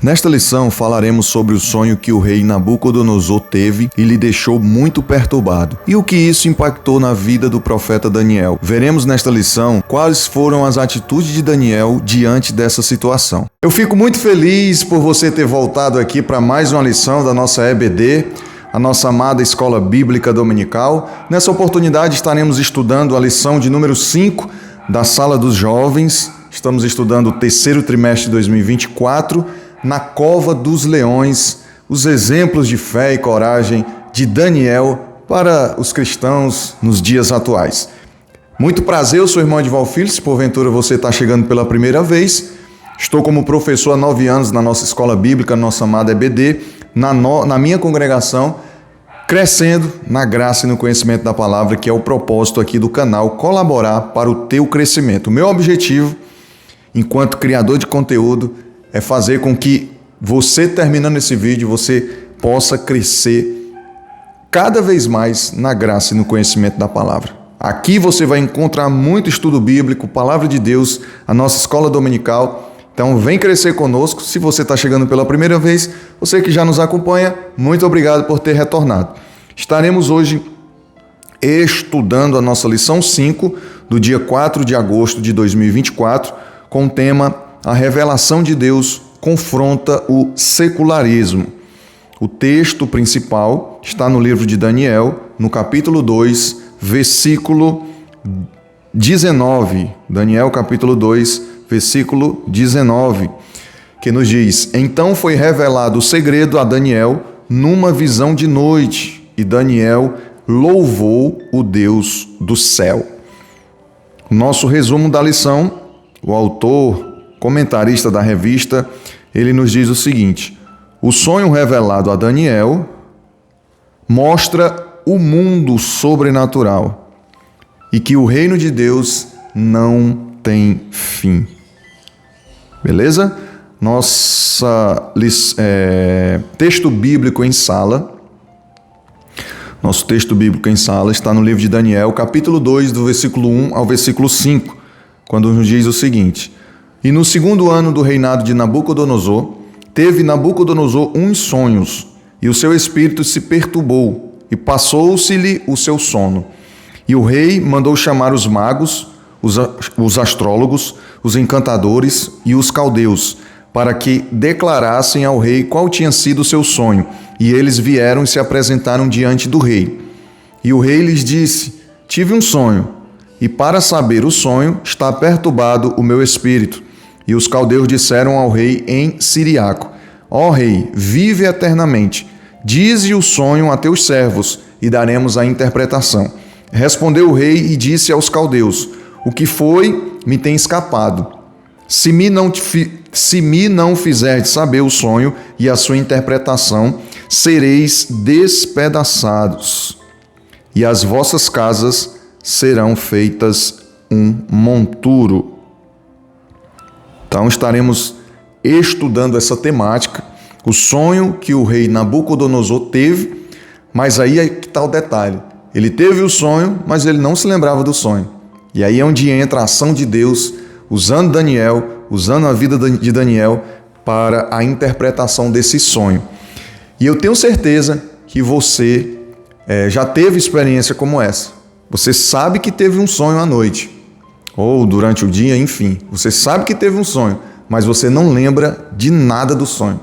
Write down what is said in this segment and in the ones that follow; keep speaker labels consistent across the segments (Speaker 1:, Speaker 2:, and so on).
Speaker 1: Nesta lição falaremos sobre o sonho que o rei Nabucodonosor teve e lhe deixou muito perturbado, e o que isso impactou na vida do profeta Daniel. Veremos nesta lição quais foram as atitudes de Daniel diante dessa situação. Eu fico muito feliz por você ter voltado aqui para mais uma lição da nossa EBD, a nossa amada Escola Bíblica Dominical. Nessa oportunidade estaremos estudando a lição de número 5 da Sala dos Jovens. Estamos estudando o terceiro trimestre de 2024, na Cova dos Leões, os exemplos de fé e coragem de Daniel para os cristãos nos dias atuais. Muito prazer, eu sou o irmão Edival Filho, se porventura você está chegando pela primeira vez. Estou como professor há 9 anos na nossa Escola Bíblica, nossa amada EBD, na minha congregação, crescendo na graça e no conhecimento da palavra, que é o propósito aqui do canal, colaborar para o teu crescimento. O meu objetivo, enquanto criador de conteúdo, é fazer com que você, terminando esse vídeo, você possa crescer cada vez mais na graça e no conhecimento da palavra. Aqui você vai encontrar muito estudo bíblico, palavra de Deus, a nossa escola dominical. Então vem crescer conosco. Se você está chegando pela primeira vez, você que já nos acompanha, muito obrigado por ter retornado. Estaremos hoje estudando a nossa lição 5 do dia 4 de agosto de 2024, com o tema A Revelação de Deus confronta o secularismo. O texto principal está no livro de Daniel, no capítulo 2, versículo 19. Daniel, capítulo 2, versículo 19, que nos diz: Então foi revelado o segredo a Daniel numa visão de noite, e Daniel louvou o Deus do céu. Nosso resumo da lição, o autor, comentarista da revista, ele nos diz o seguinte: o sonho revelado a Daniel mostra o mundo sobrenatural e que o reino de Deus não tem fim. Beleza? Texto bíblico em sala. Nosso texto bíblico em sala está no livro de Daniel, capítulo 2, do versículo 1 ao versículo 5, quando nos diz o seguinte: E no segundo ano do reinado de Nabucodonosor, teve Nabucodonosor uns sonhos, e o seu espírito se perturbou, e passou-se-lhe o seu sono. E o rei mandou chamar os magos, os astrólogos, os encantadores e os caldeus, para que declarassem ao rei qual tinha sido o seu sonho. E eles vieram e se apresentaram diante do rei. E o rei lhes disse: Tive um sonho, e para saber o sonho está perturbado o meu espírito. E os caldeus disseram ao rei em siriaco: Ó rei, vive eternamente. Dize o sonho a teus servos, e daremos a interpretação. Respondeu o rei e disse aos caldeus: O que foi me tem escapado. Se me não fizerdes saber o sonho e a sua interpretação, sereis despedaçados, e as vossas casas serão feitas um monturo. Então estaremos estudando essa temática, o sonho que o rei Nabucodonosor teve, mas aí é que está o detalhe. Ele teve o sonho, mas ele não se lembrava do sonho. E aí é onde entra a ação de Deus, usando Daniel, usando a vida de Daniel para a interpretação desse sonho. E eu tenho certeza que você já teve experiência como essa. Você sabe que teve um sonho à noite, ou durante o dia, enfim. Você sabe que teve um sonho, mas você não lembra de nada do sonho.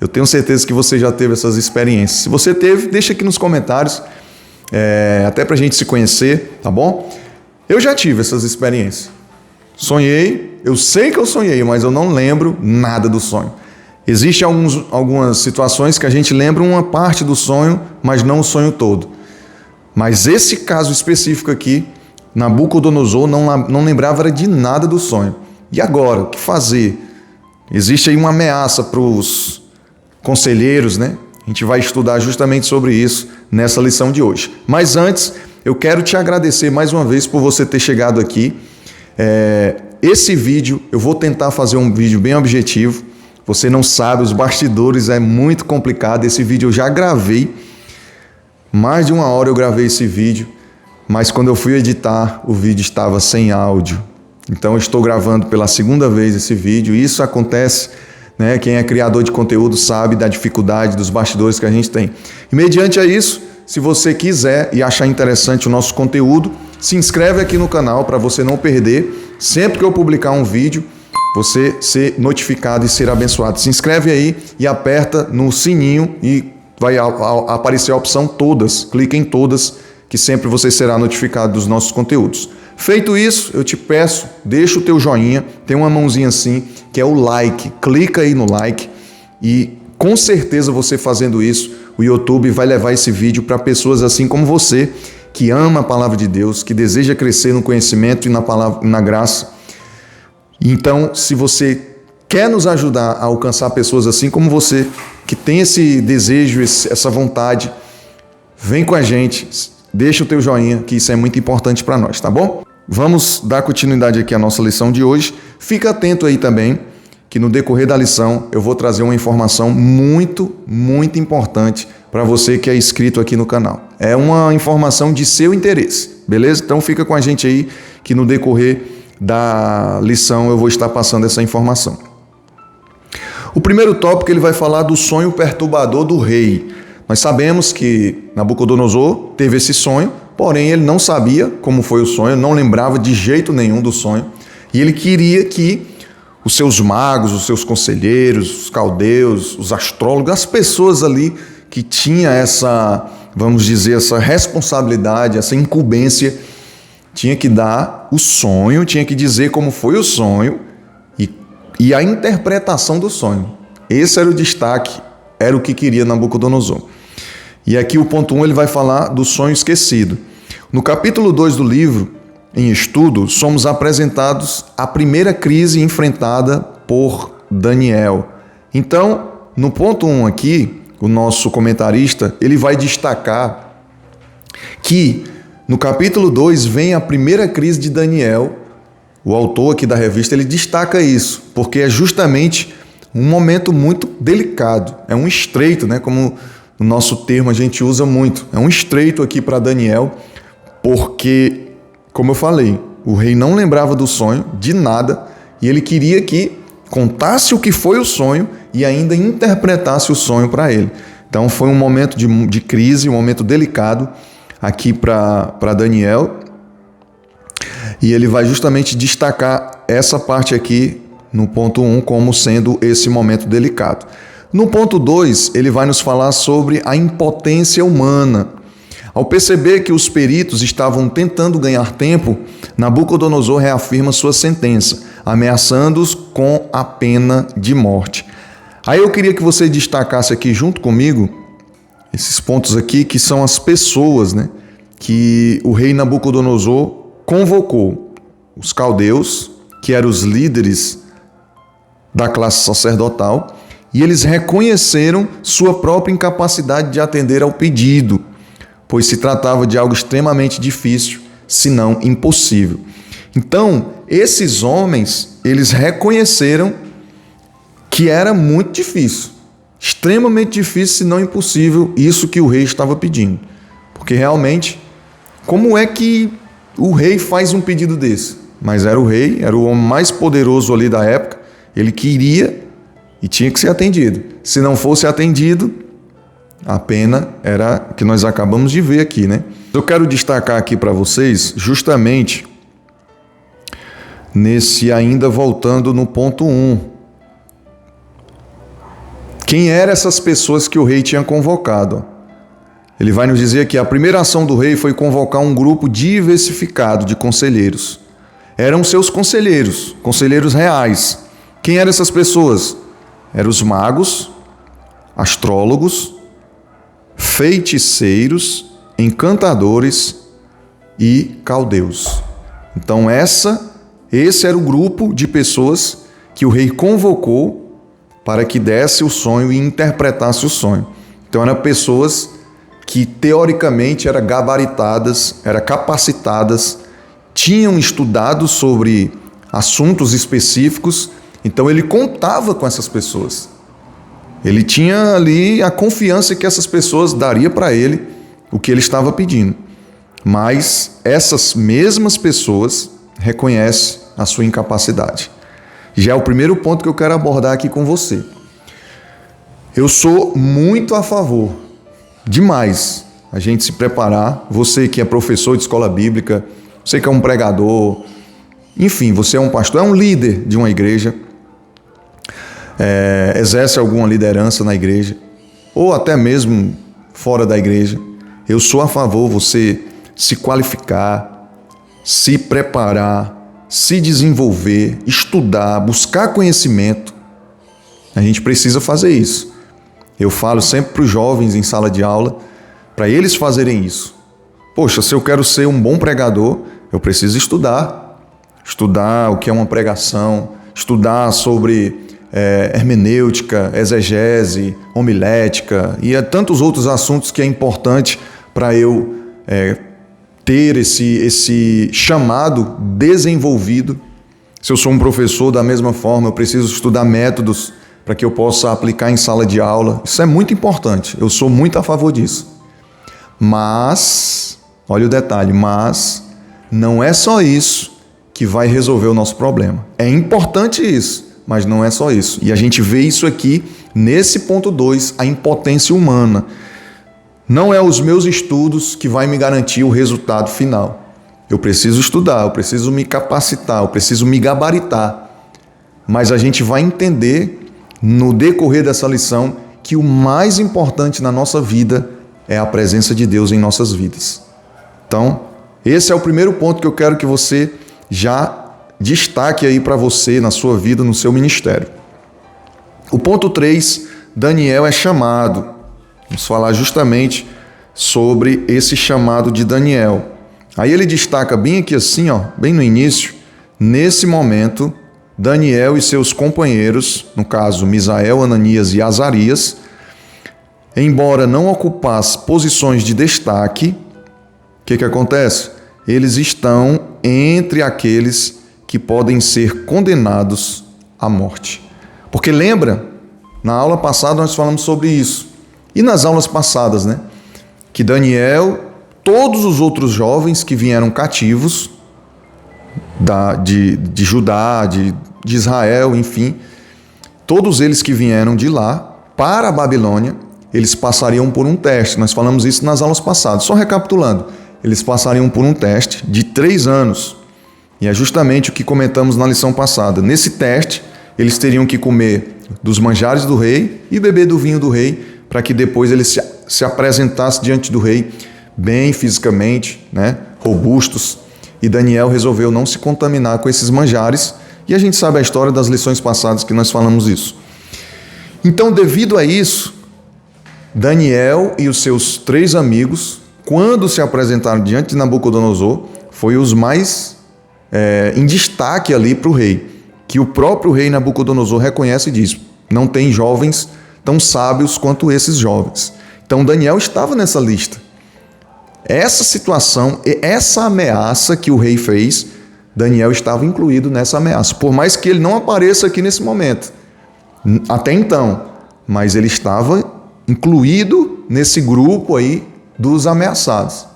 Speaker 1: Eu tenho certeza que você já teve essas experiências. Se você teve, deixa aqui nos comentários, até para a gente se conhecer, tá bom? Eu já tive essas experiências. Sonhei, eu sei que eu sonhei, mas eu não lembro nada do sonho. Existem algumas situações que a gente lembra uma parte do sonho, mas não o sonho todo. Mas esse caso específico aqui, Nabucodonosor não lembrava de nada do sonho. E agora, o que fazer? Existe aí uma ameaça para os conselheiros, né? A gente vai estudar justamente sobre isso nessa lição de hoje. Mas antes, eu quero te agradecer mais uma vez por você ter chegado aqui. Esse vídeo, eu vou tentar fazer um vídeo bem objetivo. Você não sabe, os bastidores é muito complicado. Esse vídeo eu já gravei. Mais de 1 hora eu gravei esse vídeo. Mas quando eu fui editar, o vídeo estava sem áudio. Então eu estou gravando pela segunda vez esse vídeo. Isso acontece né? Quem é criador de conteúdo sabe da dificuldade dos bastidores que a gente tem. E mediante a isso, se você quiser e achar interessante o nosso conteúdo, se inscreve aqui no canal para você não perder. Sempre que eu publicar um vídeo, você ser notificado e ser abençoado. Se inscreve aí e aperta no sininho e vai aparecer a opção todas. Clique em todas, que sempre você será notificado dos nossos conteúdos. Feito isso, eu te peço, deixa o teu joinha, tem uma mãozinha assim, que é o like. Clica aí no like e com certeza você fazendo isso, o YouTube vai levar esse vídeo para pessoas assim como você, que ama a palavra de Deus, que deseja crescer no conhecimento e na graça. Então, se você quer nos ajudar a alcançar pessoas assim como você, que tem esse desejo, essa vontade, vem com a gente, deixa o teu joinha, que isso é muito importante para nós, tá bom? Vamos dar continuidade aqui à nossa lição de hoje. Fica atento aí também, que no decorrer da lição eu vou trazer uma informação muito importante para você que é inscrito aqui no canal. É uma informação de seu interesse, beleza? Então fica com a gente aí, que no decorrer da lição eu vou estar passando essa informação. O primeiro tópico, ele vai falar do sonho perturbador do rei. Nós sabemos que Nabucodonosor teve esse sonho, porém ele não sabia como foi o sonho, não lembrava de jeito nenhum do sonho, e ele queria que os seus magos, os seus conselheiros, os caldeus, os astrólogos, as pessoas ali que tinha essa, vamos dizer, essa responsabilidade, essa incumbência, tinha que dar o sonho, tinha que dizer como foi o sonho e a interpretação do sonho. Esse era o destaque, era o que queria Nabucodonosor. E aqui o ponto 1, ele vai falar do sonho esquecido. No capítulo 2 do livro, em estudo, somos apresentados a primeira crise enfrentada por Daniel. Então, no ponto 1 aqui, o nosso comentarista, ele vai destacar que no capítulo 2 vem a primeira crise de Daniel. O autor aqui da revista, ele destaca isso, porque é justamente um momento muito delicado, é um estreito, né? Como no nosso termo a gente usa muito, é um estreito aqui para Daniel, porque, como eu falei, o rei não lembrava do sonho, de nada, e ele queria que contasse o que foi o sonho e ainda interpretasse o sonho para ele. Então foi um momento de crise, um momento delicado aqui para Daniel, e ele vai justamente destacar essa parte aqui no ponto 1 como sendo esse momento delicado. No ponto 2, ele vai nos falar sobre a impotência humana. Ao perceber que os peritos estavam tentando ganhar tempo, Nabucodonosor reafirma sua sentença, ameaçando-os com a pena de morte. Aí eu queria que você destacasse aqui junto comigo esses pontos aqui, que são as pessoas, né, que o rei Nabucodonosor convocou. Os caldeus, que eram os líderes da classe sacerdotal, e eles reconheceram sua própria incapacidade de atender ao pedido, pois se tratava de algo extremamente difícil, se não impossível. Então, esses homens, eles reconheceram que era muito difícil, extremamente difícil, se não impossível, isso que o rei estava pedindo. Porque realmente, como é que o rei faz um pedido desse? Mas era o rei, era o homem mais poderoso ali da época, ele queria e tinha que ser atendido. Se não fosse atendido, a pena era que nós acabamos de ver aqui, né? Eu quero destacar aqui para vocês, justamente nesse, ainda voltando no ponto 1. Quem eram essas pessoas que o rei tinha convocado? Ele vai nos dizer que a primeira ação do rei foi convocar um grupo diversificado de conselheiros. Eram seus conselheiros, conselheiros reais. Quem eram essas pessoas? Eram os magos, astrólogos, feiticeiros, encantadores e caldeus. Então esse era o grupo de pessoas que o rei convocou para que desse o sonho e interpretasse o sonho. Então eram pessoas que teoricamente eram gabaritadas, eram capacitadas, tinham estudado sobre assuntos específicos, então ele contava com essas pessoas. Ele tinha ali a confiança que essas pessoas dariam para ele o que ele estava pedindo. Mas essas mesmas pessoas reconhecem a sua incapacidade. Já é o primeiro ponto que eu quero abordar aqui com você. Eu sou muito a favor, demais, a gente se preparar. Você que é professor de escola bíblica, você que é um pregador, enfim, você é um pastor, é um líder de uma igreja, exerce alguma liderança na igreja, ou até mesmo fora da igreja. Eu sou a favor você se qualificar, se preparar, se desenvolver, estudar, buscar conhecimento. A gente precisa fazer isso. Eu falo sempre para os jovens em sala de aula, para eles fazerem isso. Poxa, se eu quero ser um bom pregador, eu preciso estudar. Estudar o que é uma pregação, estudar sobre hermenêutica, exegese, homilética e tantos outros assuntos que é importante para eu ter esse chamado desenvolvido. Se eu sou um professor, da mesma forma, eu preciso estudar métodos para que eu possa aplicar em sala de aula. Isso é muito importante, eu sou muito a favor disso. Mas, olha o detalhe, mas não é só isso que vai resolver o nosso problema. É importante isso, mas não é só isso. E a gente vê isso aqui nesse ponto 2, a impotência humana. Não é os meus estudos que vai me garantir o resultado final. Eu preciso estudar, eu preciso me capacitar, eu preciso me gabaritar. Mas a gente vai entender no decorrer dessa lição que o mais importante na nossa vida é a presença de Deus em nossas vidas. Então, esse é o primeiro ponto que eu quero que você já destaque aí para você na sua vida, no seu ministério. O ponto 3, Daniel é chamado. Vamos falar justamente sobre esse chamado de Daniel. Aí ele destaca bem aqui assim, bem no início, nesse momento, Daniel e seus companheiros, no caso Misael, Ananias e Azarias, embora não ocupassem posições de destaque, o que acontece? Eles estão entre aqueles que podem ser condenados à morte. Porque lembra, na aula passada nós falamos sobre isso. E nas aulas passadas, que Daniel, todos os outros jovens que vieram cativos de Judá, de Israel, enfim, todos eles que vieram de lá para a Babilônia, eles passariam por um teste. Nós falamos isso nas aulas passadas. Só recapitulando, eles passariam por um teste de 3 anos. E é justamente o que comentamos na lição passada. Nesse teste, eles teriam que comer dos manjares do rei e beber do vinho do rei, para que depois eles se apresentassem diante do rei bem fisicamente, robustos. E Daniel resolveu não se contaminar com esses manjares. E a gente sabe a história das lições passadas que nós falamos isso. Então, devido a isso, Daniel e os seus 3 amigos, quando se apresentaram diante de Nabucodonosor, foi os mais em destaque ali para o rei, que o próprio rei Nabucodonosor reconhece e diz: não tem jovens tão sábios quanto esses jovens. Então Daniel estava nessa lista. Essa situação, essa ameaça que o rei fez, Daniel estava incluído nessa ameaça, por mais que ele não apareça aqui nesse momento, até então, mas ele estava incluído nesse grupo aí dos ameaçados.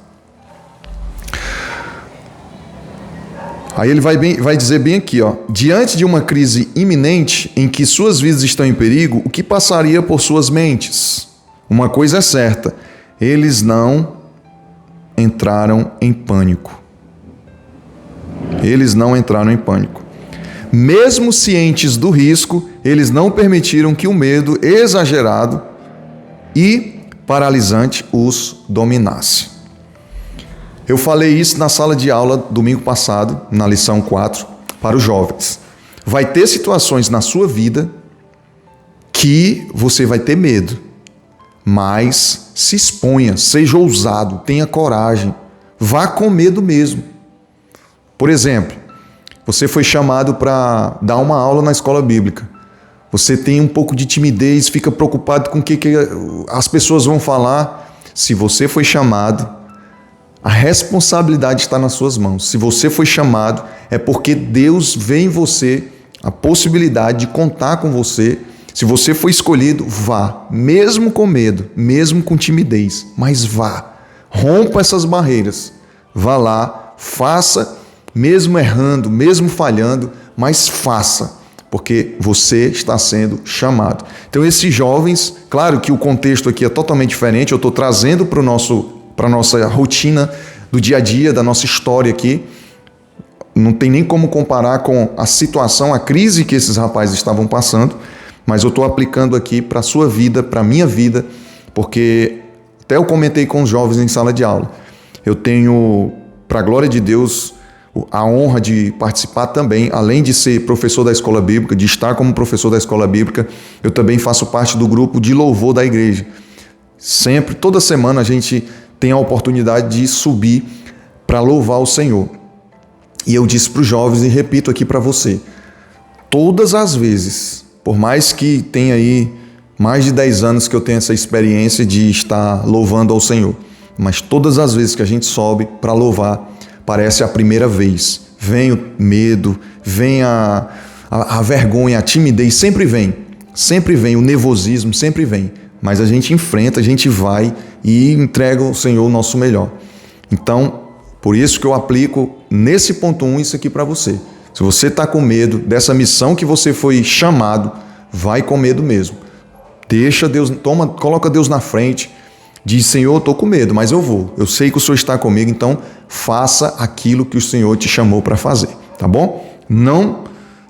Speaker 1: Aí ele vai dizer bem aqui, diante de uma crise iminente em que suas vidas estão em perigo, o que passaria por suas mentes? Uma coisa é certa, eles não entraram em pânico. Eles não entraram em pânico. Mesmo cientes do risco, eles não permitiram que o medo exagerado e paralisante os dominasse. Eu falei isso na sala de aula domingo passado, na lição 4, para os jovens. Vai ter situações na sua vida que você vai ter medo, mas se exponha, seja ousado, tenha coragem, vá com medo mesmo. Por exemplo, você foi chamado para dar uma aula na escola bíblica. Você tem um pouco de timidez, fica preocupado com o que as pessoas vão falar. Se você foi chamado, a responsabilidade está nas suas mãos. Se você foi chamado, é porque Deus vê em você a possibilidade de contar com você. Se você foi escolhido, vá, mesmo com medo, mesmo com timidez, mas vá. Rompa essas barreiras. Vá lá, faça, mesmo errando, mesmo falhando, mas faça. porque você está sendo chamado. Então esses jovens, claro que o contexto aqui é totalmente diferente, eu estou trazendo para a nossa rotina do dia a dia, da nossa história aqui. Não tem nem como comparar com a situação, a crise que esses rapazes estavam passando, mas eu estou aplicando aqui para a sua vida, para a minha vida, porque até eu comentei com os jovens em sala de aula. Eu tenho, para a glória de Deus, a honra de participar também, além de ser professor da escola bíblica, de estar como professor da escola bíblica, eu também faço parte do grupo de louvor da igreja. Sempre, toda semana a gente tem a oportunidade de subir para louvar o Senhor. E eu disse para os jovens e repito aqui para você, todas as vezes, por mais que tenha aí mais de 10 anos que eu tenho essa experiência de estar louvando ao Senhor, mas todas as vezes que a gente sobe para louvar, parece a primeira vez. Vem o medo, vem a vergonha, a timidez, sempre vem, o nervosismo sempre vem. Mas a gente enfrenta, a gente vai e entrega ao Senhor o nosso melhor. Então, por isso que eu aplico nesse ponto 1 isso aqui para você. Se você está com medo dessa missão que você foi chamado, vai com medo mesmo. Deixa Deus, coloca Deus na frente, diz, Senhor, eu estou com medo, mas eu vou. Eu sei que o Senhor está comigo, então faça aquilo que o Senhor te chamou para fazer, tá bom? Não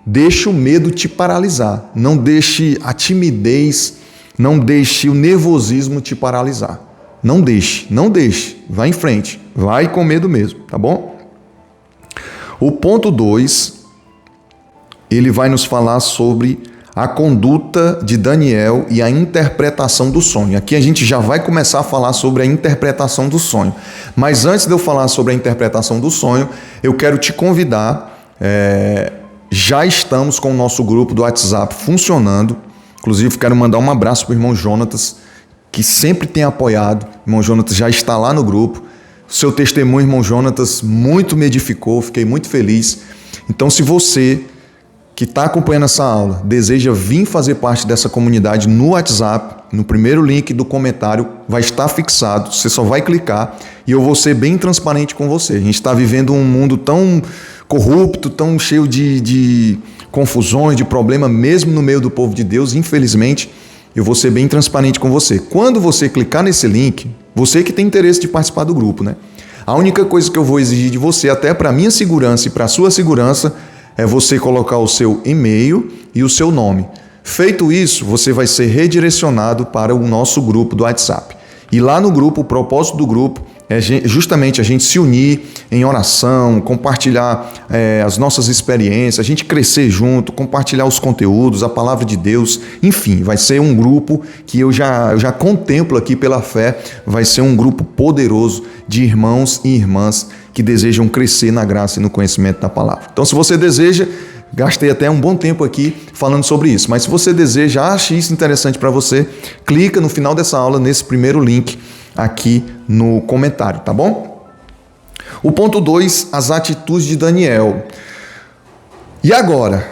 Speaker 1: deixe o medo te paralisar, não deixe a timidez, não deixe o nervosismo te paralisar. Não deixe, vai em frente, vai com medo mesmo, tá bom? O ponto 2, ele vai nos falar sobre a conduta de Daniel e a interpretação do sonho. Aqui a gente já vai começar a falar sobre a interpretação do sonho. Mas antes de eu falar sobre a interpretação do sonho, eu quero te convidar, já estamos com o nosso grupo do WhatsApp funcionando. Inclusive, quero mandar um abraço para o irmão Jonatas, que sempre tem apoiado. O irmão Jonatas já está lá no grupo. O seu testemunho, irmão Jonatas, muito me edificou, fiquei muito feliz. Então, se você que está acompanhando essa aula deseja vir fazer parte dessa comunidade no WhatsApp, no primeiro link do comentário vai estar fixado, você só vai clicar e eu vou ser bem transparente com você. A gente está vivendo um mundo tão corrupto, tão cheio de confusões, de problemas, mesmo no meio do povo de Deus, infelizmente, eu vou ser bem transparente com você. Quando você clicar nesse link, você que tem interesse de participar do grupo, né? A única coisa que eu vou exigir de você, até para a minha segurança e para a sua segurança, é você colocar o seu e-mail e o seu nome. Feito isso, você vai ser redirecionado para o nosso grupo do WhatsApp. E lá no grupo, o propósito do grupo é justamente a gente se unir em oração, compartilhar as nossas experiências, a gente crescer junto, compartilhar os conteúdos, a palavra de Deus, enfim, vai ser um grupo que eu já contemplo aqui pela fé, vai ser um grupo poderoso de irmãos e irmãs que desejam crescer na graça e no conhecimento da palavra. Então, se você deseja, gastei até um bom tempo aqui falando sobre isso, mas se você deseja, acha isso interessante para você, clica no final dessa aula nesse primeiro link aqui no comentário, tá bom? O ponto 2, as atitudes de Daniel. E agora?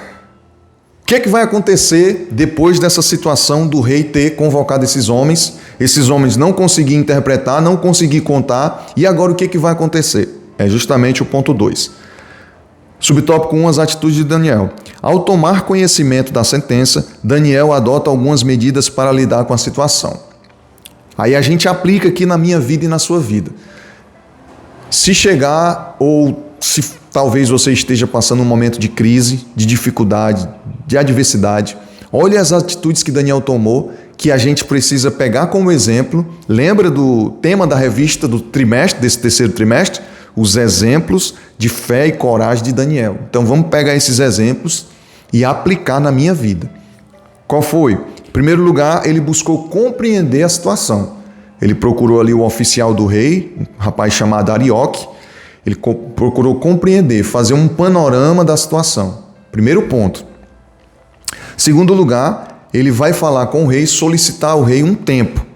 Speaker 1: O que é que vai acontecer depois dessa situação do rei ter convocado esses homens não conseguir interpretar, não conseguir contar, e agora o que é que vai acontecer? É justamente o ponto 2. Subtópico 1, as atitudes de Daniel. Ao tomar conhecimento da sentença, Daniel adota algumas medidas para lidar com a situação. Aí a gente aplica aqui na minha vida e na sua vida. Se chegar, ou se talvez você esteja passando um momento de crise, de dificuldade, de adversidade, olhe as atitudes que Daniel tomou, que a gente precisa pegar como exemplo. Lembra do tema da revista do trimestre, desse terceiro trimestre? Os exemplos de fé e coragem de Daniel. Então vamos pegar esses exemplos e aplicar na minha vida. Qual foi? Em primeiro lugar, ele buscou compreender a situação. Ele procurou ali o oficial do rei, um rapaz chamado Arioque. Ele procurou compreender, fazer um panorama da situação. Primeiro ponto. Segundo lugar, ele vai falar com o rei, solicitar ao rei um tempo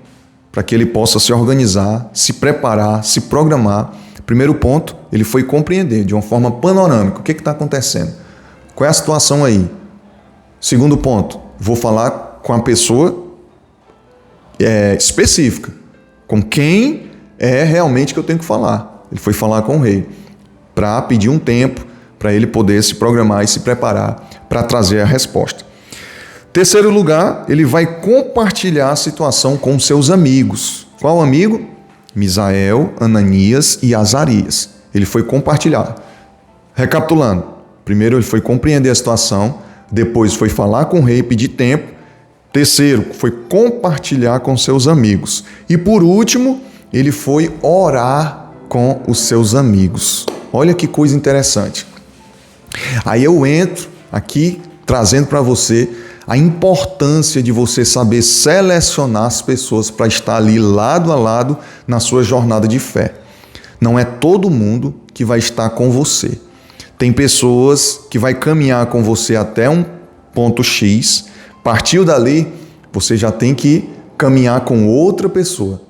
Speaker 1: para que ele possa se organizar, se preparar, se programar. Primeiro ponto, ele foi compreender de uma forma panorâmica o que está acontecendo. Qual é a situação aí? Segundo ponto, vou falar com a pessoa específica, com quem é realmente que eu tenho que falar. Ele foi falar com o rei para pedir um tempo para ele poder se programar e se preparar para trazer a resposta. Terceiro lugar, ele vai compartilhar a situação com seus amigos. Qual amigo? Misael, Ananias e Azarias. Ele foi compartilhar. Recapitulando, primeiro ele foi compreender a situação, depois foi falar com o rei, pedir tempo. Terceiro, foi compartilhar com seus amigos. E por último, ele foi orar com os seus amigos. Olha que coisa interessante. Aí eu entro aqui trazendo para você a importância de você saber selecionar as pessoas para estar ali lado a lado na sua jornada de fé. Não é todo mundo que vai estar com você. Tem pessoas que vai caminhar com você até um ponto X, partiu dali, você já tem que caminhar com outra pessoa.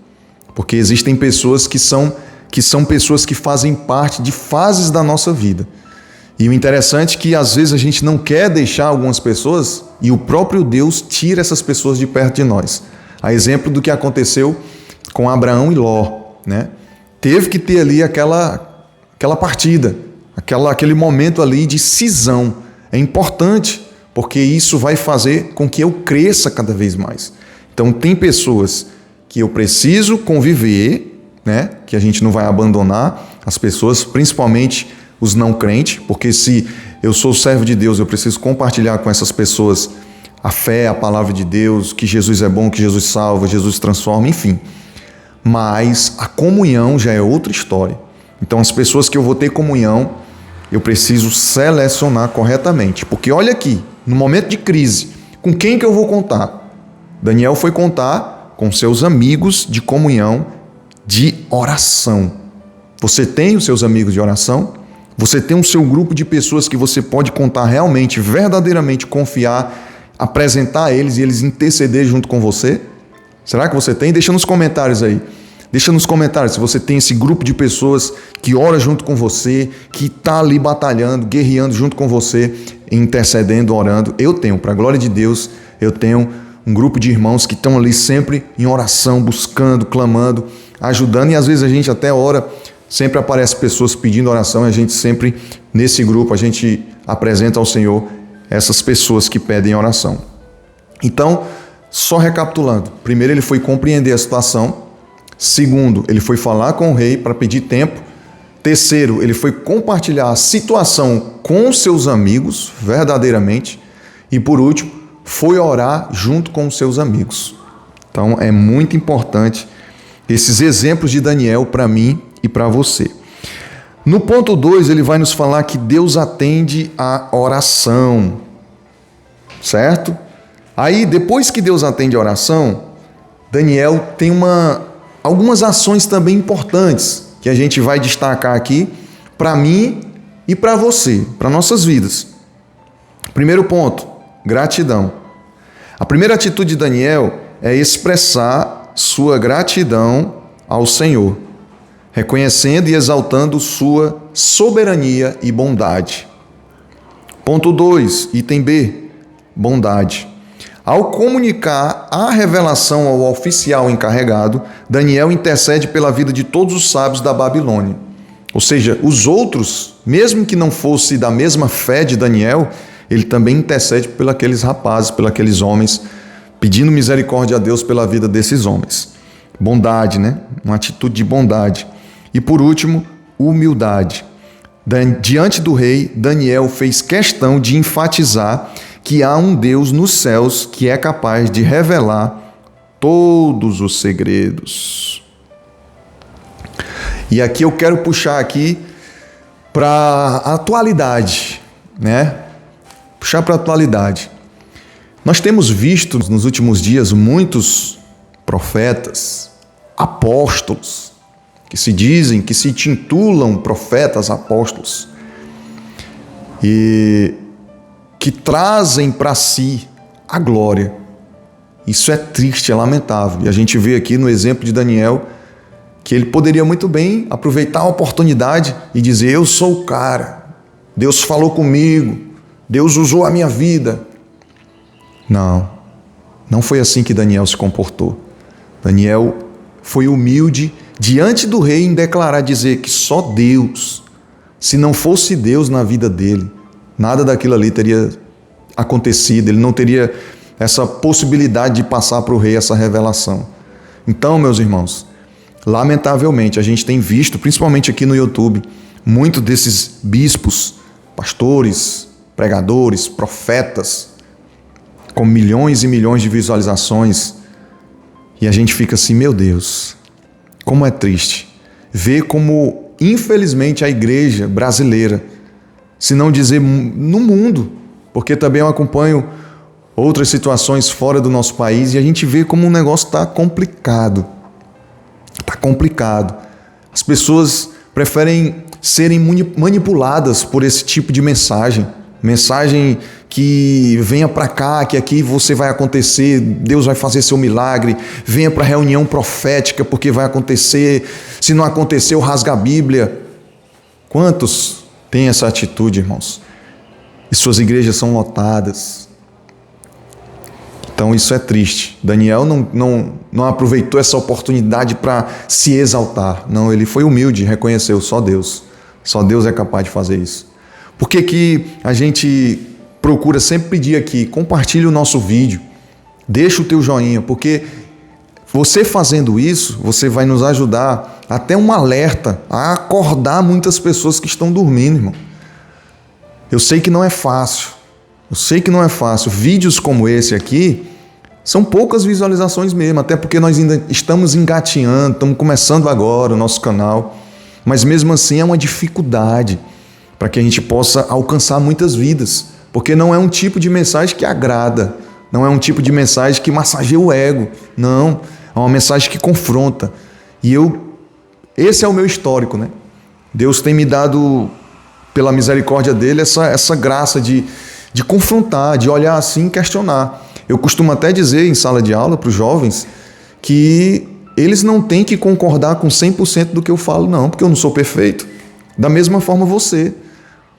Speaker 1: Porque existem pessoas que são pessoas que fazem parte de fases da nossa vida. E o interessante é que às vezes a gente não quer deixar algumas pessoas e o próprio Deus tira essas pessoas de perto de nós. A exemplo do que aconteceu com Abraão e Ló, né? Teve que ter ali aquela partida, aquele momento ali de cisão. É importante, porque isso vai fazer com que eu cresça cada vez mais. Então tem pessoas que eu preciso conviver, né? Que a gente não vai abandonar as pessoas, principalmente os não crentes, porque se eu sou servo de Deus, eu preciso compartilhar com essas pessoas a fé, a palavra de Deus, que Jesus é bom, que Jesus salva, Jesus transforma, enfim. Mas a comunhão já é outra história. Então as pessoas que eu vou ter comunhão, eu preciso selecionar corretamente. Porque olha aqui, no momento de crise, com quem que eu vou contar? Daniel foi contar com seus amigos de comunhão, de oração. Você tem os seus amigos de oração? Você tem um seu grupo de pessoas que você pode contar realmente, verdadeiramente confiar, apresentar a eles e eles interceder junto com você? Será que você tem? Deixa nos comentários aí. Deixa nos comentários se você tem esse grupo de pessoas que ora junto com você, que está ali batalhando, guerreando junto com você, intercedendo, orando. Eu tenho, para a glória de Deus, eu tenho um grupo de irmãos que estão ali sempre em oração, buscando, clamando, ajudando, e às vezes a gente até ora, sempre aparece pessoas pedindo oração, e a gente sempre, nesse grupo, a gente apresenta ao Senhor essas pessoas que pedem oração. Então, só recapitulando, primeiro ele foi compreender a situação, segundo, ele foi falar com o rei para pedir tempo, terceiro, ele foi compartilhar a situação com seus amigos, verdadeiramente, e por último, foi orar junto com os seus amigos. Então, é muito importante esses exemplos de Daniel para mim e para você. No ponto 2, ele vai nos falar que Deus atende a oração, certo? Aí, depois que Deus atende a oração, Daniel tem algumas ações também importantes que a gente vai destacar aqui para mim e para você, para nossas vidas. Primeiro ponto, gratidão. A primeira atitude de Daniel é expressar sua gratidão ao Senhor, reconhecendo e exaltando sua soberania e bondade. Ponto 2, item B, bondade. Ao comunicar a revelação ao oficial encarregado, Daniel intercede pela vida de todos os sábios da Babilônia. Ou seja, os outros, mesmo que não fosse da mesma fé de Daniel, ele também intercede por aqueles rapazes, por aqueles homens, pedindo misericórdia a Deus pela vida desses homens. Bondade, né? Uma atitude de bondade. E por último, humildade. Diante do rei, Daniel fez questão de enfatizar que há um Deus nos céus que é capaz de revelar todos os segredos. E aqui eu quero puxar aqui para a atualidade, né? Puxar para a atualidade. Nós temos visto nos últimos dias muitos profetas, apóstolos, que se dizem, que se intitulam profetas, apóstolos, e que trazem para si a glória. Isso é triste, é lamentável. E a gente vê aqui no exemplo de Daniel que ele poderia muito bem aproveitar a oportunidade e dizer: eu sou o cara, Deus falou comigo, Deus usou a minha vida. Não foi assim que Daniel se comportou. Daniel foi humilde diante do rei em declarar, dizer que só Deus, se não fosse Deus na vida dele, nada daquilo ali teria acontecido, ele não teria essa possibilidade de passar para o rei essa revelação. Então, meus irmãos, lamentavelmente, a gente tem visto, principalmente aqui no YouTube, muitos desses bispos, pastores, pregadores, profetas, com milhões e milhões de visualizações, e a gente fica assim, meu Deus, como é triste ver como, infelizmente, a igreja brasileira, se não dizer no mundo, porque também eu acompanho outras situações fora do nosso país e a gente vê como o negócio está complicado. Está complicado. As pessoas preferem serem manipuladas por esse tipo de mensagem. Mensagem que venha para cá, que aqui você vai acontecer, Deus vai fazer seu milagre, venha para a reunião profética porque vai acontecer, se não acontecer, rasga a Bíblia. Quantos têm essa atitude, irmãos? E suas igrejas são lotadas. Então isso é triste. Daniel não aproveitou essa oportunidade para se exaltar. Não, ele foi humilde, reconheceu só Deus. Só Deus é capaz de fazer isso. Por que a gente procura sempre pedir aqui, compartilhe o nosso vídeo, deixa o teu joinha, porque você fazendo isso, você vai nos ajudar até um alerta a acordar muitas pessoas que estão dormindo, irmão. Eu sei que não é fácil. Vídeos como esse aqui são poucas visualizações mesmo, até porque nós ainda estamos engatinhando, estamos começando agora o nosso canal, mas mesmo assim é uma dificuldade para que a gente possa alcançar muitas vidas, porque não é um tipo de mensagem que agrada, não é um tipo de mensagem que massageia o ego, não, é uma mensagem que confronta. E esse é o meu histórico, né? Deus tem me dado, pela misericórdia dele, essa graça de confrontar, de olhar assim e questionar. Eu costumo até dizer em sala de aula para os jovens que eles não têm que concordar com 100% do que eu falo, não, porque eu não sou perfeito. Da mesma forma você.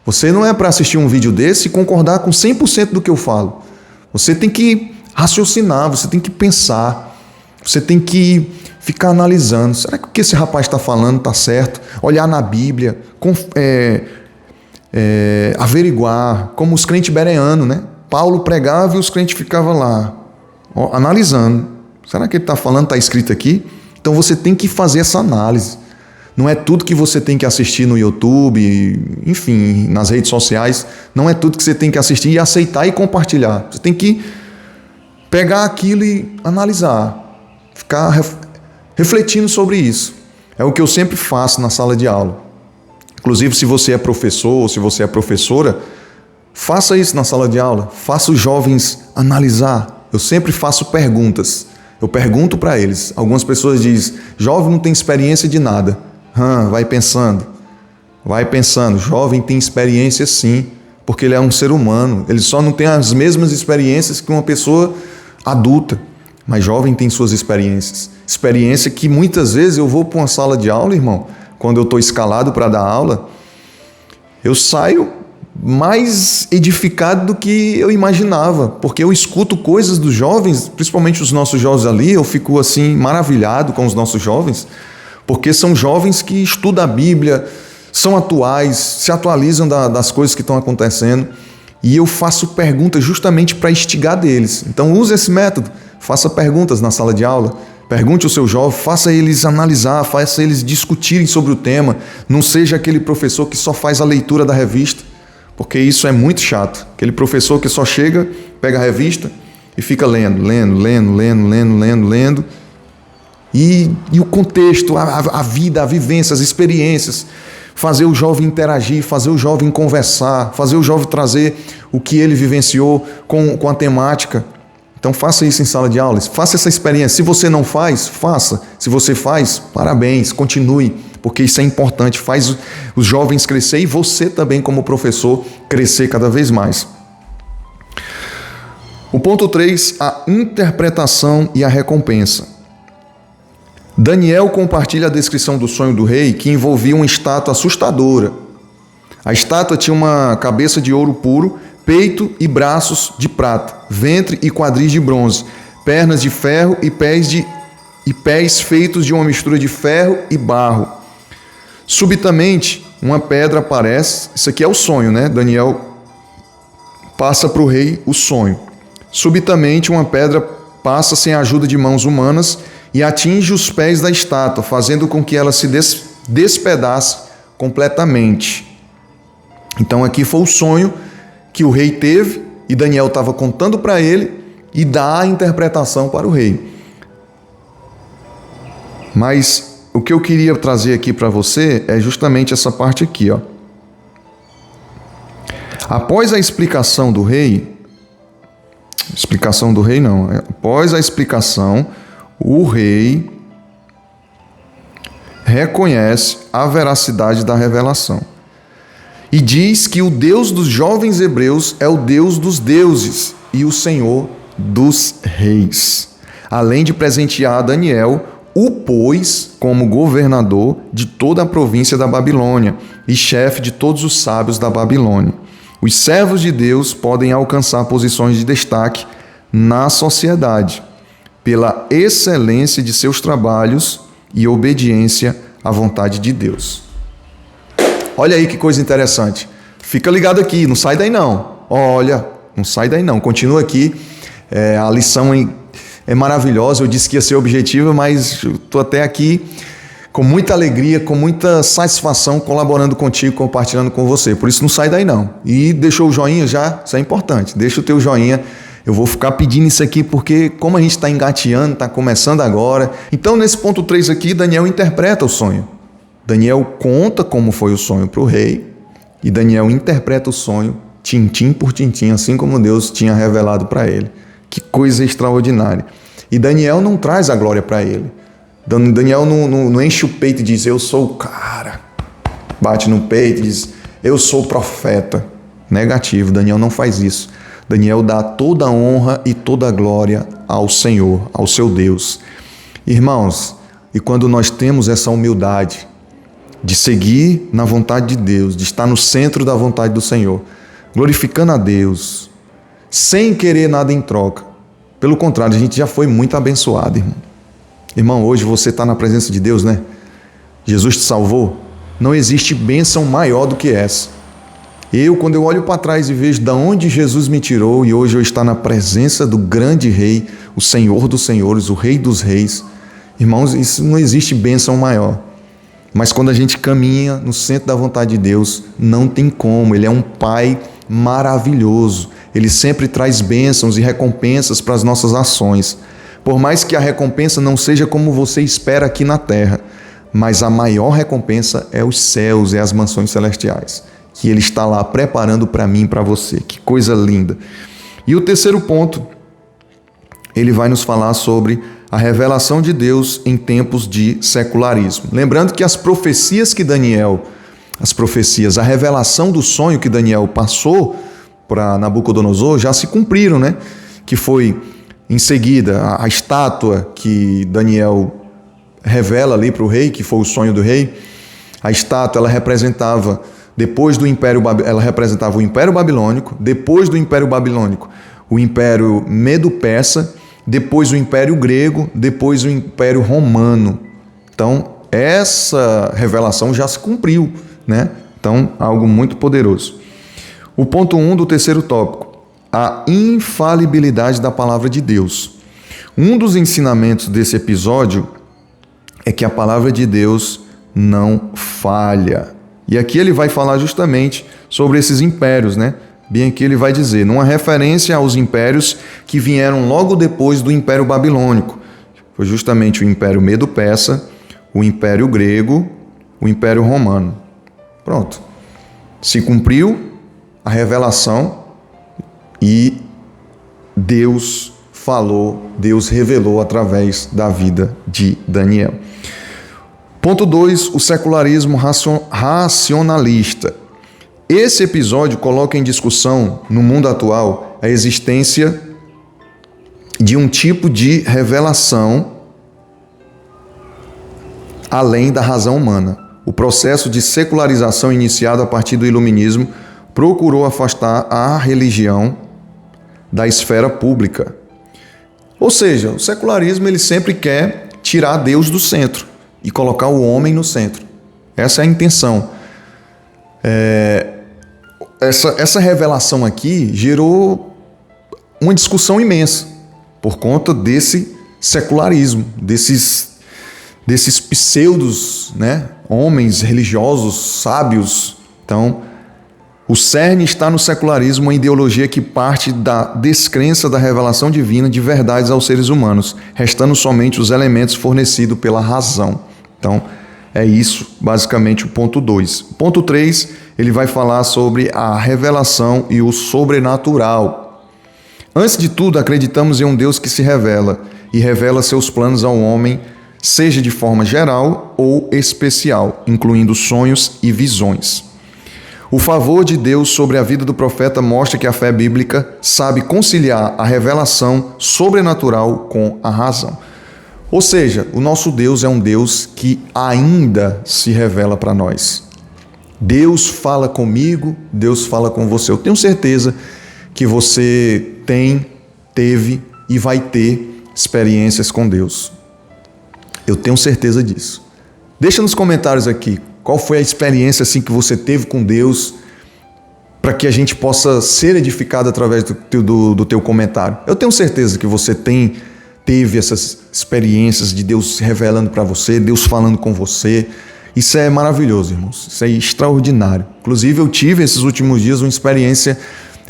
Speaker 1: Você não é para assistir um vídeo desse e concordar com 100% do que eu falo. Você tem que raciocinar, você tem que pensar, você tem que ficar analisando. Será que o que esse rapaz está falando está certo? Olhar na Bíblia, averiguar, como os crentes bereanos, né? Paulo pregava e os crentes ficavam lá, analisando. Será que ele está falando, está escrito aqui? Então você tem que fazer essa análise. Não é tudo que você tem que assistir no YouTube, enfim, nas redes sociais. Não é tudo que você tem que assistir e aceitar e compartilhar. Você tem que pegar aquilo e analisar, ficar refletindo sobre isso. É o que eu sempre faço na sala de aula. Inclusive, se você é professor ou se você é professora, faça isso na sala de aula. Faça os jovens analisar. Eu sempre faço perguntas. Eu pergunto para eles. Algumas pessoas dizem, jovem não tem experiência de nada. Vai pensando. Jovem tem experiência sim, porque ele é um ser humano. Ele só não tem as mesmas experiências que uma pessoa adulta. Mas jovem tem suas experiências. Experiência que muitas vezes eu vou para uma sala de aula, irmão, quando eu estou escalado para dar aula, eu saio mais edificado do que eu imaginava, porque eu escuto coisas dos jovens, principalmente os nossos jovens ali, eu fico assim maravilhado com os nossos jovens, porque são jovens que estudam a Bíblia, são atuais, se atualizam das coisas que estão acontecendo, e eu faço perguntas justamente para instigar deles. Então use esse método, faça perguntas na sala de aula, pergunte ao seu jovem, faça eles analisar, faça eles discutirem sobre o tema, não seja aquele professor que só faz a leitura da revista, porque isso é muito chato. Aquele professor que só chega, pega a revista e fica lendo. E o contexto, a vida, a vivência, as experiências, fazer o jovem interagir, fazer o jovem conversar, fazer o jovem trazer o que ele vivenciou com a temática. Então faça isso em sala de aulas, faça essa experiência. Se você não faz, faça. Se você faz, parabéns, continue, porque isso é importante, faz os jovens crescer e você também como professor crescer cada vez mais. O ponto 3, a interpretação e a recompensa. Daniel compartilha a descrição do sonho do rei, que envolvia uma estátua assustadora. A estátua tinha uma cabeça de ouro puro, peito e braços de prata, ventre e quadris de bronze, pernas de ferro e pés feitos de uma mistura de ferro e barro. Subitamente, uma pedra aparece. Isso aqui é o sonho, né? Daniel passa para o rei o sonho. Subitamente, uma pedra passa sem a ajuda de mãos humanas e atinge os pés da estátua, fazendo com que ela se despedace completamente. Então aqui foi o sonho que o rei teve e Daniel estava contando para ele e dá a interpretação para o rei. Mas o que eu queria trazer aqui para você é justamente essa parte aqui, ó. Após a explicação do rei, após a explicação, o rei reconhece a veracidade da revelação e diz que o Deus dos jovens hebreus é o Deus dos deuses e o Senhor dos reis. Além de presentear Daniel, o pôs como governador de toda a província da Babilônia e chefe de todos os sábios da Babilônia. Os servos de Deus podem alcançar posições de destaque na sociedade pela excelência de seus trabalhos e obediência à vontade de Deus. Olha aí que coisa interessante. Fica ligado aqui, não sai daí não. Olha, não sai daí não. Continua aqui. A lição é maravilhosa. Eu disse que ia ser objetiva, mas estou até aqui com muita alegria, com muita satisfação, colaborando contigo, compartilhando com você. Por isso não sai daí não. E deixou o joinha já? Isso é importante. Deixa o teu joinha. Eu vou ficar pedindo isso aqui porque como a gente está engateando, está começando agora. Então nesse ponto 3 aqui, Daniel interpreta o sonho. Daniel conta como foi o sonho para o rei e Daniel interpreta o sonho tintim por tintim, assim como Deus tinha revelado para ele. Que coisa extraordinária. E Daniel não traz a glória para ele. Daniel não enche o peito e diz, eu sou o cara. Bate no peito e diz, eu sou o profeta. Negativo, Daniel não faz isso. Daniel dá toda a honra e toda a glória ao Senhor, ao seu Deus. Irmãos, e quando nós temos essa humildade de seguir na vontade de Deus, de estar no centro da vontade do Senhor, glorificando a Deus, sem querer nada em troca. Pelo contrário, a gente já foi muito abençoado, irmão. Irmão, hoje você está na presença de Deus, né? Jesus te salvou. Não existe bênção maior do que essa. Quando eu olho para trás e vejo de onde Jesus me tirou e hoje eu estou na presença do grande Rei, o Senhor dos Senhores, o Rei dos Reis, irmãos, isso não existe bênção maior. Mas quando a gente caminha no centro da vontade de Deus, não tem como. Ele é um Pai maravilhoso. Ele sempre traz bênçãos e recompensas para as nossas ações. Por mais que a recompensa não seja como você espera aqui na terra, mas a maior recompensa é os céus, é as mansões celestiais, que Ele está lá preparando para mim e para você. Que coisa linda. E o terceiro ponto, ele vai nos falar sobre a revelação de Deus em tempos de secularismo. Lembrando que as profecias que Daniel, a revelação do sonho que Daniel passou para Nabucodonosor já se cumpriram, né? Que foi em seguida a estátua que Daniel revela ali para o rei, que foi o sonho do rei. A estátua, ela representava depois do Império, ela representava o Império Babilônico, depois do Império Babilônico, o Império Medo-Persa, depois o Império Grego, depois o Império Romano. Então, essa revelação já se cumpriu, né? Então, algo muito poderoso. O ponto 1 do terceiro tópico, a infalibilidade da palavra de Deus. Um dos ensinamentos desse episódio é que a palavra de Deus não falha. E aqui ele vai falar justamente sobre esses impérios, né? Bem aqui ele vai dizer, numa referência aos impérios que vieram logo depois do Império Babilônico. Foi justamente o Império Medo-Persa, o Império Grego, o Império Romano. Pronto. Se cumpriu a revelação e Deus falou, Deus revelou através da vida de Daniel. Ponto 2, o secularismo racionalista. Esse episódio coloca em discussão, no mundo atual, a existência de um tipo de revelação além da razão humana. O processo de secularização iniciado a partir do iluminismo procurou afastar a religião da esfera pública. Ou seja, o secularismo ele sempre quer tirar Deus do centro e colocar o homem no centro. Essa é a intenção. essa revelação aqui gerou uma discussão imensa por conta desse secularismo, desses pseudos, né, homens religiosos, sábios. Então, o cerne está no secularismo, uma ideologia que parte da descrença da revelação divina de verdades aos seres humanos, restando somente os elementos fornecidos pela razão. Então, é isso, basicamente, o ponto 2. Ponto 3, ele vai falar sobre a revelação e o sobrenatural. Antes de tudo, acreditamos em um Deus que se revela e revela seus planos ao homem, seja de forma geral ou especial, incluindo sonhos e visões. O favor de Deus sobre a vida do profeta mostra que a fé bíblica sabe conciliar a revelação sobrenatural com a razão. Ou seja, o nosso Deus é um Deus que ainda se revela para nós. Deus fala comigo, Deus fala com você. Eu tenho certeza que você teve e vai ter experiências com Deus. Eu tenho certeza disso. Deixa nos comentários aqui qual foi a experiência assim que você teve com Deus, para que a gente possa ser edificado através do teu comentário. Eu tenho certeza que você teve essas experiências de Deus se revelando para você, Deus falando com você. Isso é maravilhoso, irmãos. Isso é extraordinário. Inclusive, eu tive esses últimos dias uma experiência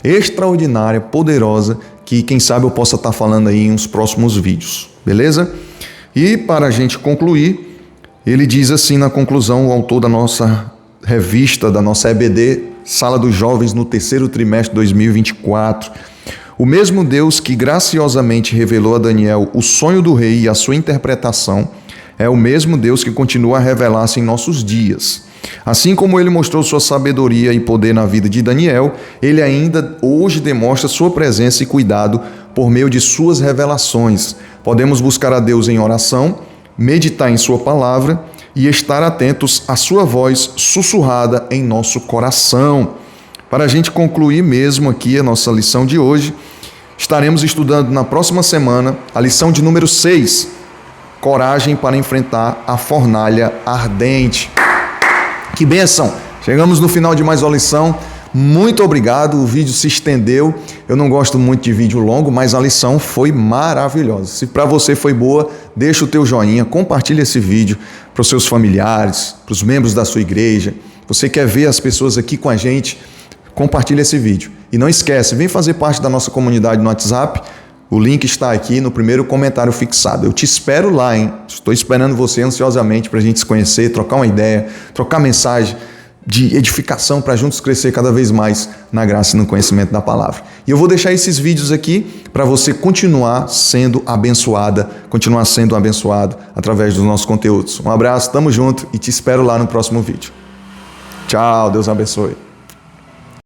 Speaker 1: extraordinária, poderosa, que quem sabe eu possa estar falando aí em uns próximos vídeos. Beleza? E para a gente concluir, ele diz assim na conclusão, o autor da nossa revista, da nossa EBD, Sala dos Jovens, no terceiro trimestre de 2024. O mesmo Deus que graciosamente revelou a Daniel o sonho do rei e a sua interpretação é o mesmo Deus que continua a revelar-se em nossos dias. Assim como ele mostrou sua sabedoria e poder na vida de Daniel, ele ainda hoje demonstra sua presença e cuidado por meio de suas revelações. Podemos buscar a Deus em oração, meditar em sua palavra e estar atentos à sua voz sussurrada em nosso coração. Para a gente concluir mesmo aqui a nossa lição de hoje, estaremos estudando na próxima semana a lição de número 6, Coragem para enfrentar a fornalha ardente. Que bênção! Chegamos no final de mais uma lição. Muito obrigado, o vídeo se estendeu. Eu não gosto muito de vídeo longo, mas a lição foi maravilhosa. Se para você foi boa, deixa o teu joinha, compartilha esse vídeo para os seus familiares, para os membros da sua igreja. Você quer ver as pessoas aqui com a gente? Compartilha esse vídeo. E não esquece, vem fazer parte da nossa comunidade no WhatsApp. O link está aqui no primeiro comentário fixado. Eu te espero lá, hein? Estou esperando você ansiosamente para a gente se conhecer, trocar uma ideia, trocar mensagem de edificação para juntos crescer cada vez mais na graça e no conhecimento da palavra. E eu vou deixar esses vídeos aqui para você continuar sendo abençoado através dos nossos conteúdos. Um abraço, tamo junto e te espero lá no próximo vídeo. Tchau, Deus abençoe.